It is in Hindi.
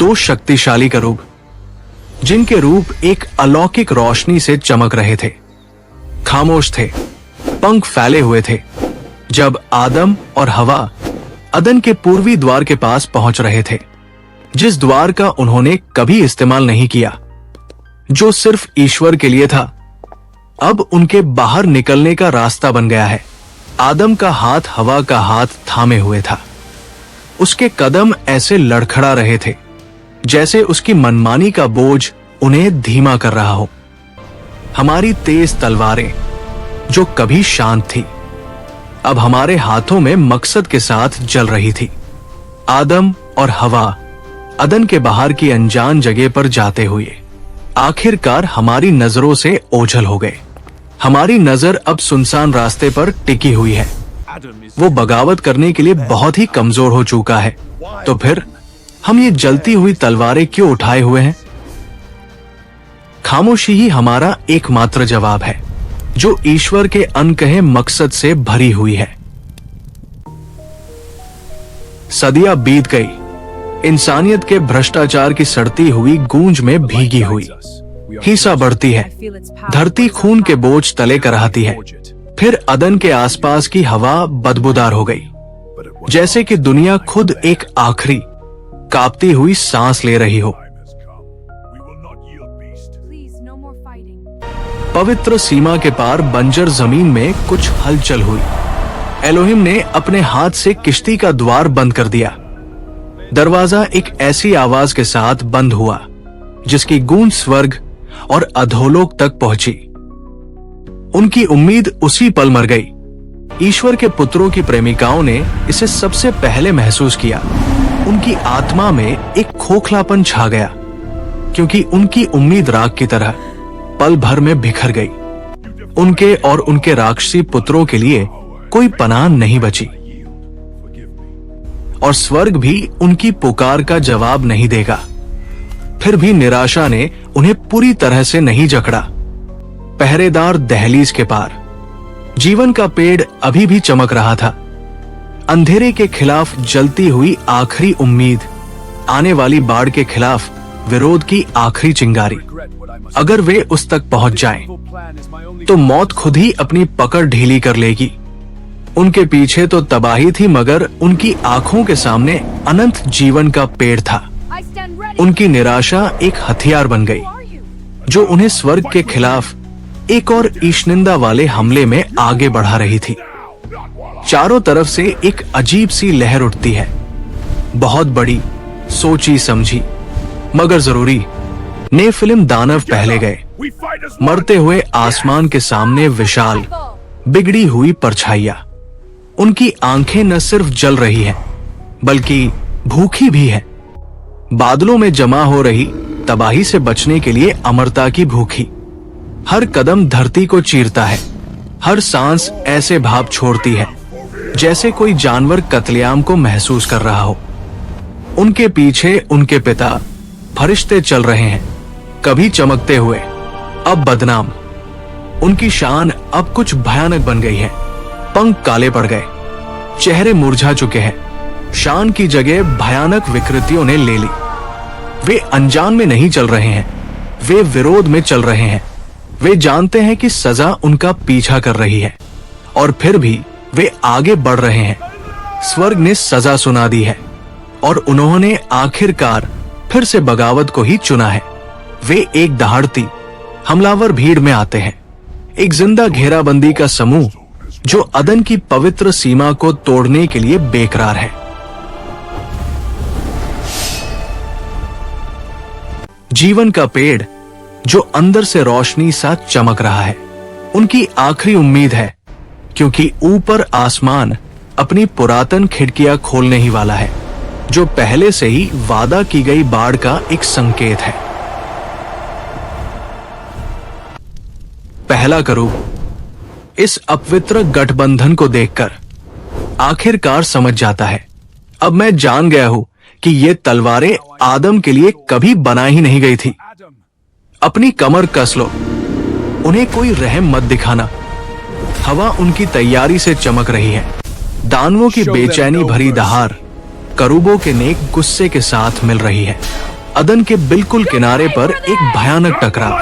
दो शक्तिशाली करूब, जिनके रूप एक अलौकिक रोशनी से चमक रहे थे, खामोश थे, पंख फैले हुए थे। जब आदम और हवा अदन के पूर्वी द्वार के पास पहुंच रहे थे, जिस द्वार का उन्होंने कभी इस्तेमाल नहीं किया, जो सिर्फ ईश्वर के लिए था, अब उनके बाहर निकलने का रास्ता बन गया है। आदम का हाथ हवा का हाथ थामे हुए था। उसके कदम ऐसे लड़खड़ा रहे थे जैसे उसकी मनमानी का बोझ उन्हें धीमा कर रहा हो। हमारी तेज तलवारें, जो कभी शांत थी, अब हमारे हाथों में मकसद के साथ जल रही थी। आदम और हवा अदन के बाहर की अनजान जगह पर जाते हुए आखिरकार हमारी नजरों से ओझल हो गए। हमारी नजर अब सुनसान रास्ते पर टिकी हुई है। वो बगावत करने के लिए बहुत ही कमजोर हो चुका है। तो फिर हम ये जलती हुई तलवारें क्यों उठाए हुए हैं? खामोशी ही हमारा एकमात्र जवाब है, जो ईश्वर के अनकहे मकसद से भरी हुई है। सदियां बीत गई, इंसानियत के भ्रष्टाचार की सड़ती हुई गूंज में भीगी हुई। हिंसा बढ़ती है, धरती खून के बोझ तले कराहती है। फिर अदन के आसपास की हवा बदबूदार हो गई, जैसे कि दुनिया खुद एक आखिरी कांपती हुई सांस ले रही हो। पवित्र सीमा के पार बंजर जमीन में कुछ हलचल हुई। एलोहिम ने अपने हाथ से किश्ती का द्वार बंद कर दिया। दरवाजा एक ऐसी आवाज के साथ बंद हुआ जिसकी गूंज स्वर्ग और अधोलोक तक पहुंची। उनकी उम्मीद उसी पल मर गई। ईश्वर के पुत्रों की प्रेमिकाओं ने इसे सबसे पहले महसूस किया। उनकी आत्मा में एक खोखलापन छा गया, क्योंकि उनकी उम्मीद राख की तरह पल भर में बिखर गई। उनके और उनके राक्षसी पुत्रों के लिए कोई पनाह नहीं बची, और स्वर्ग भी उनकी पुकार का जवाब नहीं देगा। फिर भी निराशा ने उन्हें पूरी तरह से नहीं जकड़ा। पहरेदार दहलीज के पार जीवन का पेड़ अभी भी चमक रहा था। अंधेरे के खिलाफ जलती हुई आखिरी उम्मीद, आने वाली बाढ़ के खिलाफ विरोध की आखिरी चिंगारी। अगर वे उस तक पहुंच जाएं, तो मौत खुद ही अपनी पकड़ ढीली कर लेगी। उनके पीछे तो तबाही थी, मगर उनकी आंखों के सामने अनंत जीवन का पेड़ था। उनकी निराशा एक हथियार बन गई, जो उन्हें स्वर्ग के खिलाफ एक और ईशनिंदा वाले हमले में आगे बढ़ा रही थी। चारों तरफ से एक अजीब सी लहर उठती है, बहुत बड़ी, सोची समझी, मगर जरूरी। नेफिलिम दानव पहले गए, मरते हुए आसमान के सामने विशाल, बिगड़ी हुई परछाइयां। उनकी आंखें न सिर्फ जल रही हैं, बल्कि भूखी भी हैं। बादलों में जमा हो रही तबाही से बचने के लिए अमरता की भूखी। हर कदम धरती को चीरता है, हर सांस ऐसे भाप छोड़ती है जैसे कोई जानवर कत्लेआम को महसूस कर रहा हो। उनके पीछे उनके पिता फरिश्ते चल रहे हैं, कभी चमकते हुए, अब बदनाम। उनकी शान अब कुछ भयानक बन गई है। पंख काले पड़ गए, चेहरे मुरझा चुके हैं। शान की जगह भयानक विकृतियों ने ले ली। वे अनजान में नहीं चल रहे हैं, वे विरोध में चल रहे हैं। वे जानते हैं कि सजा उनका पीछा कर रही है, और फिर भी वे आगे बढ़ रहे हैं। स्वर्ग ने सजा सुना दी है, और उन्होंने आखिरकार फिर से बगावत को ही चुना है। वे एक दहाड़ती, हमलावर भीड़ में आते हैं, एक जिंदा घेराबंदी का समूह जो अदन की पवित्र सीमा को तोड़ने के लिए बेकरार है। जीवन का पेड़ जो अंदर से रोशनी सा चमक रहा है, उनकी आखिरी उम्मीद है, क्योंकि ऊपर आसमान अपनी पुरातन खिड़कियां खोलने ही वाला है, जो पहले से ही वादा की गई बाढ़ का एक संकेत है। पहला करूब इस अपवित्र गठबंधन को देखकर आखिरकार समझ जाता है, अब मैं जान गया हूं कि ये तलवारें आदम के लिए कभी बनाई ही नहीं गई थी। अपनी कमर कस लो, उन्हें कोई रहम मत दिखाना। हवा उनकी तैयारी से चमक रही है। दानवों की बेचैनी भरी दहाड़ करूबों के नेक गुस्से के साथ मिल रही है। अदन के बिल्कुल किनारे पर एक भयानक टकराव।